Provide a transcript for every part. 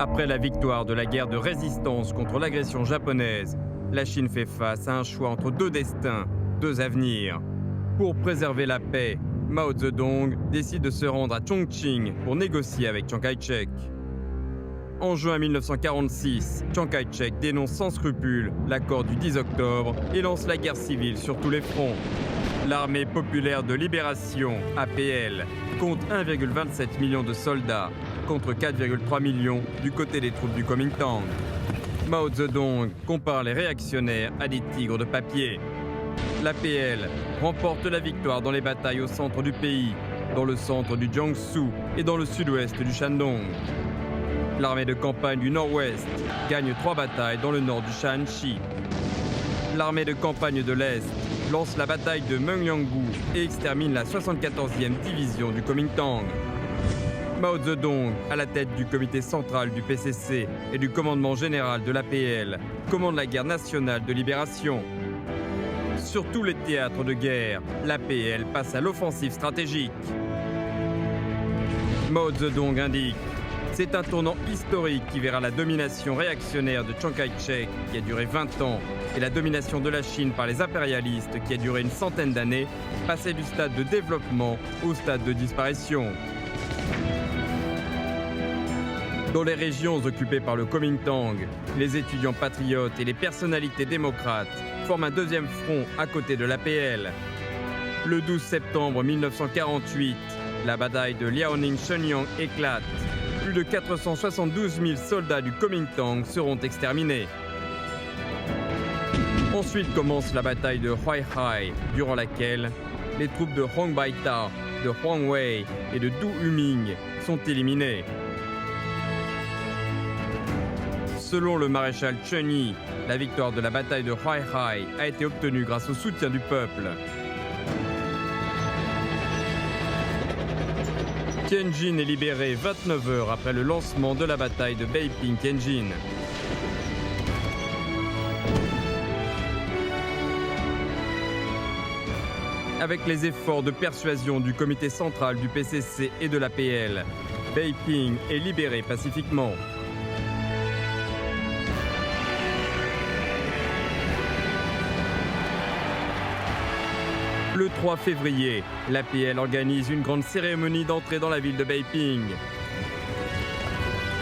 Après la victoire de la guerre de résistance contre l'agression japonaise, la Chine fait face à un choix entre deux destins, deux avenirs. Pour préserver la paix, Mao Zedong décide de se rendre à Chongqing pour négocier avec Chiang Kai-shek. En juin 1946, Chiang Kai-shek dénonce sans scrupule l'accord du 10 octobre et lance la guerre civile sur tous les fronts. L'Armée populaire de libération, APL, compte 1,27 million de soldats, contre 4,3 millions du côté des troupes du Kuomintang. Mao Zedong compare les réactionnaires à des tigres de papier. L'APL remporte la victoire dans les batailles au centre du pays, dans le centre du Jiangsu et dans le sud-ouest du Shandong. L'armée de campagne du nord-ouest gagne 3 batailles dans le nord du Shaanxi. L'armée de campagne de l'Est lance la bataille de Mengyanggu et extermine la 74e division du Kuomintang. Mao Zedong, à la tête du comité central du PCC et du commandement général de l'APL, commande la guerre nationale de libération. Sur tous les théâtres de guerre, l'APL passe à l'offensive stratégique. Mao Zedong indique: c'est un tournant historique qui verra la domination réactionnaire de Chiang Kai-shek, qui a duré 20 ans, et la domination de la Chine par les impérialistes, qui a duré une centaine d'années, passer du stade de développement au stade de disparition. Dans les régions occupées par le Kuomintang, les étudiants patriotes et les personnalités démocrates forment un deuxième front à côté de l'APL. Le 12 septembre 1948, la bataille de Liaoning-Shenyang éclate. Plus de 472 000 soldats du Kuomintang seront exterminés. Ensuite commence la bataille de Huaihai, durant laquelle les troupes de Hong Baita, de Huang Wei et de Du Huming sont éliminées. Selon le maréchal Chen Yi, la victoire de la bataille de Huaihai a été obtenue grâce au soutien du peuple. Tianjin est libéré 29 heures après le lancement de la bataille de Beiping-Tianjin. Avec les efforts de persuasion du comité central du PCC et de l'APL, Beiping est libéré pacifiquement. Le 3 février, l'APL organise une grande cérémonie d'entrée dans la ville de Beiping.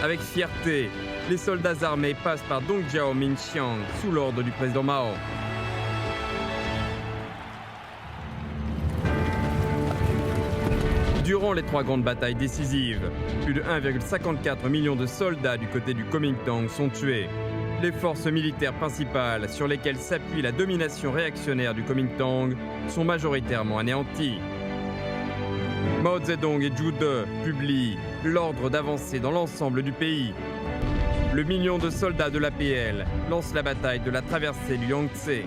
Avec fierté, les soldats armés passent par Dongjiao Minxiang sous l'ordre du président Mao. Durant les 3 grandes batailles décisives, plus de 1,54 million de soldats du côté du Kuomintang sont tués. Les forces militaires principales sur lesquelles s'appuie la domination réactionnaire du Kuomintang sont majoritairement anéanties. Mao Zedong et Zhu De publient l'ordre d'avancer dans l'ensemble du pays. Le million de soldats de l'APL lance la bataille de la traversée du Yangtze.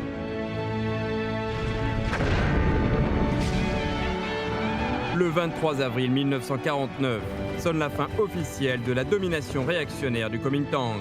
Le 23 avril 1949 sonne la fin officielle de la domination réactionnaire du Kuomintang.